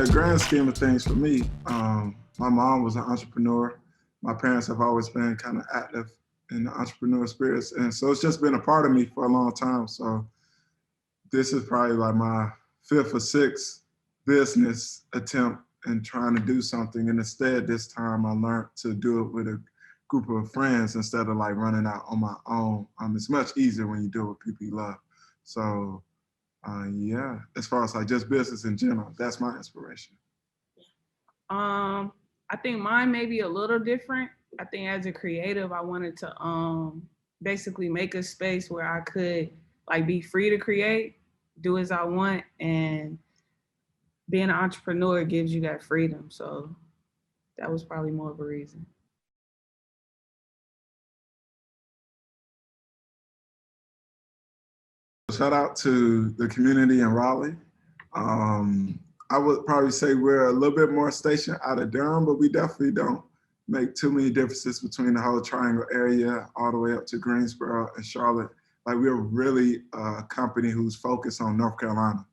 the grand scheme of things for me, my mom was an entrepreneur. My parents have always been kind of active in the entrepreneur spirits. And so it's just been a part of me for a long time. So this is probably like my fifth or sixth business attempt in trying to do something. And instead, this time I learned to do it with a group of friends instead of like running out on my own. It's much easier when you do it with people you love. So yeah, as far as like just business in general, that's my inspiration. I think mine may be a little different. I think as a creative, I wanted to basically make a space where I could like be free to create, do as I want, and being an entrepreneur gives you that freedom. So that was probably more of a reason. Shout out to the community in Raleigh. I would probably say we're a little bit more stationed out of Durham, but we definitely don't make too many differences between the whole triangle area all the way up to Greensboro and Charlotte. Like we're really a company who's focused on North Carolina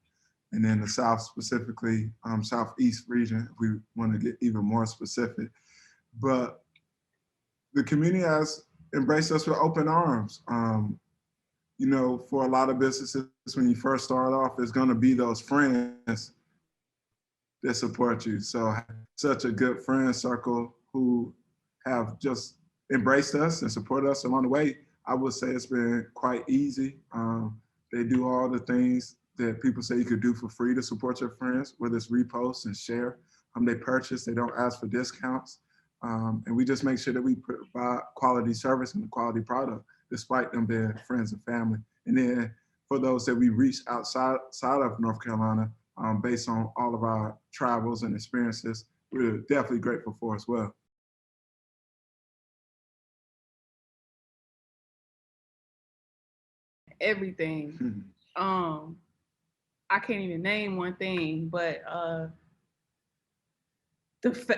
and then the South specifically, Southeast region, if we want to get even more specific. But the community has embraced us with open arms. You know, for a lot of businesses, when you first start off, there's going to be those friends that support you. So such a good friend circle who have just embraced us and supported us along the way. I would say it's been quite easy. They do all the things that people say you could do for free to support your friends, whether it's repost and share. They purchase, they don't ask for discounts. And we just make sure that we provide quality service and quality product, despite them being friends and family. And then for those that we reach outside of North Carolina, based on all of our travels and experiences, we're definitely grateful for as well. Everything. I can't even name one thing, but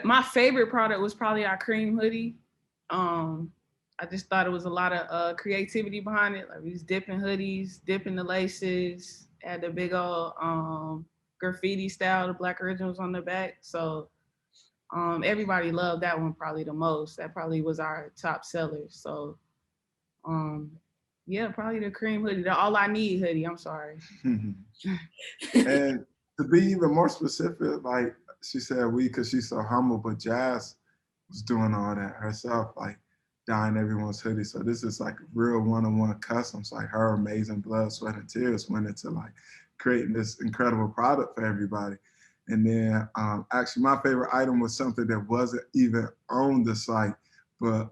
my favorite product was probably our cream hoodie. I just thought it was a lot of creativity behind it. Like we was dipping hoodies, dipping the laces, had the big old graffiti style, the BLK Originals on the back. So everybody loved that one probably the most. That probably was our top seller. So yeah, probably the cream hoodie, the all I need hoodie. I'm sorry. And to be even more specific, like she said, we, because she's so humble, but Jazz was doing all that herself, like dyeing everyone's hoodie. So this is like real one-on-one customs. Like her amazing blood, sweat, and tears went into like creating this incredible product for everybody. And then actually my favorite item was something that wasn't even on the site, but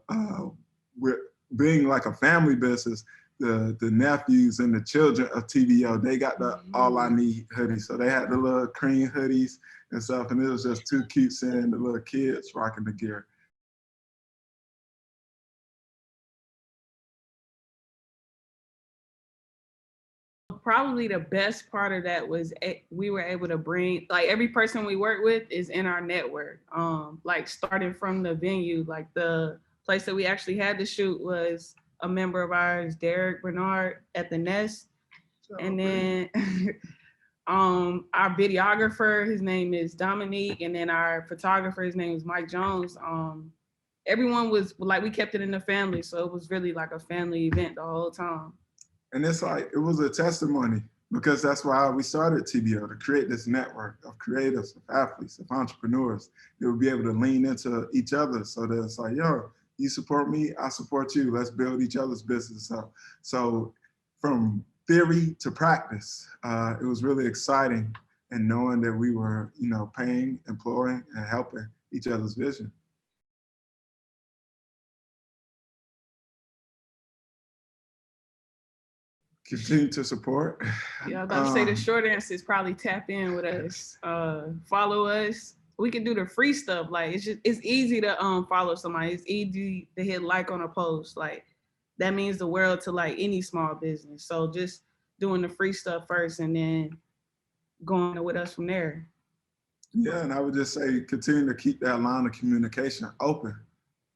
we're being like a family business, the nephews and the children of TVO, they got the all I need hoodie. So they had the little cream hoodies and stuff, and it was just too cute seeing the little kids rocking the gear. Probably the best part of that was we were able to bring, like every person we work with is in our network. Like starting from the venue, like the place that we actually had to shoot was a member of ours, Derek Bernard at the Nest. And then our videographer, his name is Dominique, and then our photographer, his name is Mike Jones. Everyone was like, we kept it in the family, so it was really like a family event the whole time. And it's like, it was a testimony, because that's why we started TBO, to create this network of creatives, of athletes, of entrepreneurs that would be able to lean into each other, so that it's like, yo, you support me, I support you, let's build each other's business up. So from theory to practice, it was really exciting, and knowing that we were, you know, paying, employing, and helping each other's vision. Continue to support. Yeah, I was about to say the short answer is probably tap in with us, follow us. We can do the free stuff. Like it's easy to follow somebody. It's easy to hit like on a post. Like that means the world to like any small business. So just doing the free stuff first and then going with us from there. Yeah, and I would just say continue to keep that line of communication open.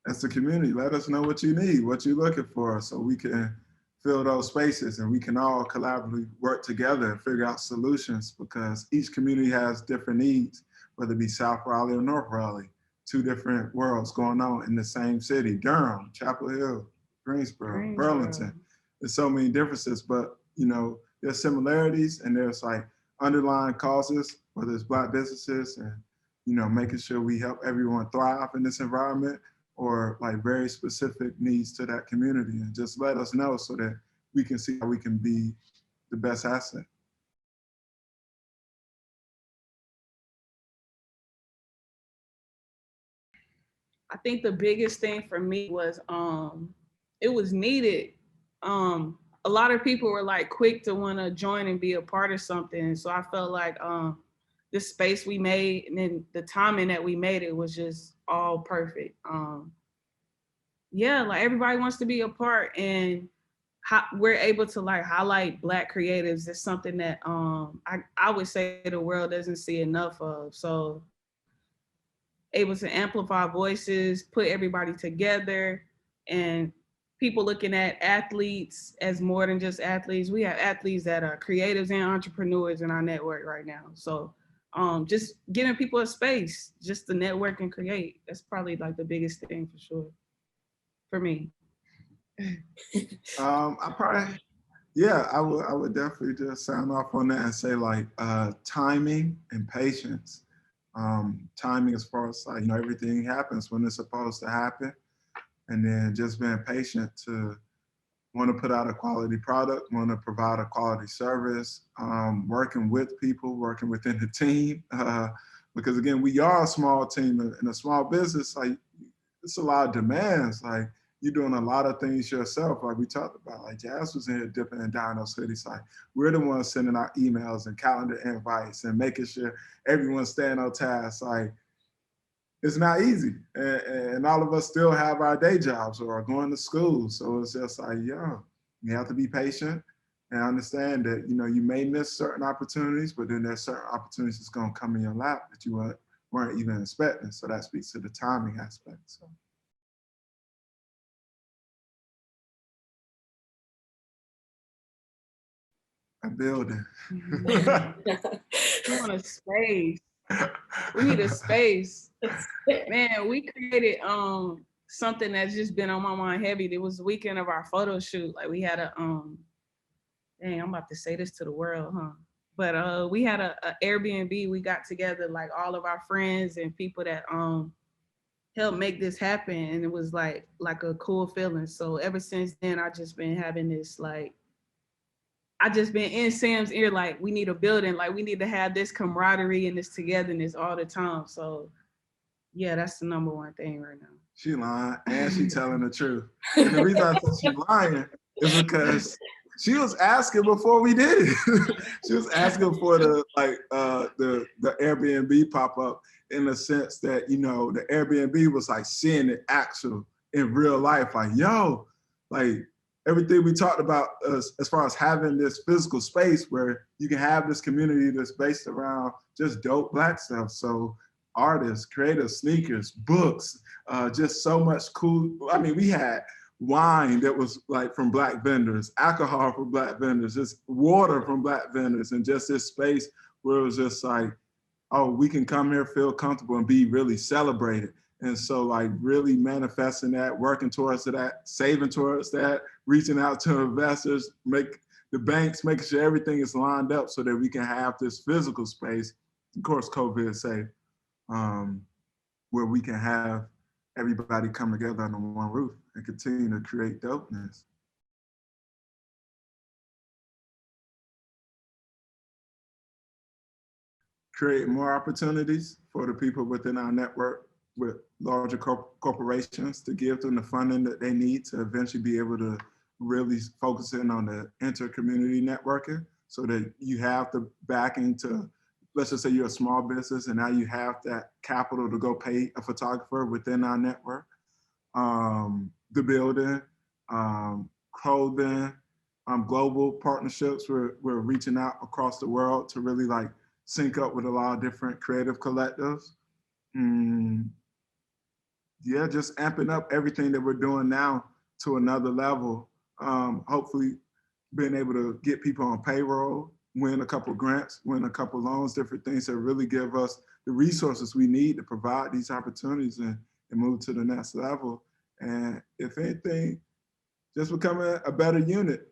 As the community, let us know what you need, what you're looking for, so we can fill those spaces and we can all collaboratively work together and figure out solutions, because each community has different needs. whether it be South Raleigh or North Raleigh, two different worlds going on in the same city, Durham, Chapel Hill, Greensboro, Burlington. There's so many differences, but you know, there's similarities and there's like underlying causes, whether it's Black businesses and, you know, making sure we help everyone thrive in this environment, or like very specific needs to that community, and just let us know so that we can see how we can be the best asset. I think the biggest thing for me was it was needed. A lot of people were like quick to want to join and be a part of something. So I felt like this space we made and then the timing that we made it was just all perfect. Yeah, like everybody wants to be a part, and we're able to like highlight Black creatives. It's something that I would say the world doesn't see enough of. So able to amplify voices, put everybody together, and people looking at athletes as more than just athletes. We have athletes that are creatives and entrepreneurs in our network right now. So just giving people a space just to network and create. That's probably like the biggest thing for sure for me. I probably, yeah, I would definitely just sign off on that and say like timing and patience. Timing as far as like, you know, everything happens when it's supposed to happen, and then just being patient to want to put out a quality product, want to provide a quality service, working with people, working within the team. Because again, we are a small team in a small business. Like, it's a lot of demands. Like, you're doing a lot of things yourself. Like we talked about, like Jazz was in here dipping and down those hoodies. Like, we're the ones sending out emails and calendar invites and making sure everyone's staying on task. Like, it's not easy. And all of us still have our day jobs or are going to school. So it's just like, yo, you have to be patient and understand that, you know, you may miss certain opportunities, but then there's certain opportunities that's going to come in your lap that you weren't even expecting. So that speaks to the timing aspect. So. A building. We want a space. We need a space. Man, we created something that's just been on my mind heavy. It was the weekend of our photo shoot. Like we had a dang, I'm about to say this to the world, huh? But we had a Airbnb. We got together like all of our friends and people that helped make this happen, and it was like a cool feeling. So ever since then, I just been having this like I just been in Sam's ear, like, we need a building, like, we need to have this camaraderie and this togetherness all the time. So, yeah, that's the number one thing right now. She lying and she telling the truth. And the reason I said she lying is because she was asking before we did it. She was asking for the Airbnb pop up, in the sense that, you know, the Airbnb was like seeing it actual in real life. Like, yo, like everything we talked about as far as having this physical space where you can have this community that's based around just dope Black stuff. So artists, creators, sneakers, books, just so much cool. I mean, we had wine that was like from Black vendors, alcohol from Black vendors, just water from Black vendors, and just this space where it was just like, oh, we can come here, feel comfortable, and be really celebrated. And so like really manifesting that, working towards that, saving towards that, reaching out to investors, make the banks, making sure everything is lined up so that we can have this physical space, of course, COVID safe, where we can have everybody come together under one roof and continue to create dopeness. Create more opportunities for the people within our network with larger corporations to give them the funding that they need to eventually be able to really focus in on the inter-community networking, so that you have the backing to, let's just say you're a small business and now you have that capital to go pay a photographer within our network. The building, clothing, global partnerships. We're reaching out across the world to really like sync up with a lot of different creative collectives. Yeah, just amping up everything that we're doing now to another level. Hopefully being able to get people on payroll, win a couple grants, win a couple loans, different things that really give us the resources we need to provide these opportunities and move to the next level. And if anything, just becoming a better unit,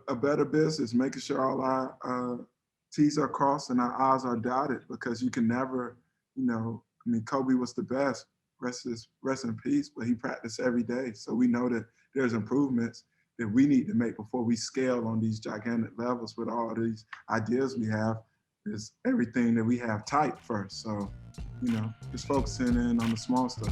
a better business, making sure all our T's are crossed and our I's are dotted, because you can never, you know, I mean, Kobe was the best, rest in peace, but he practiced every day. So we know that there's improvements that we need to make before we scale on these gigantic levels with all these ideas we have. Is everything that we have tight first. So, you know, just focusing in on the small stuff.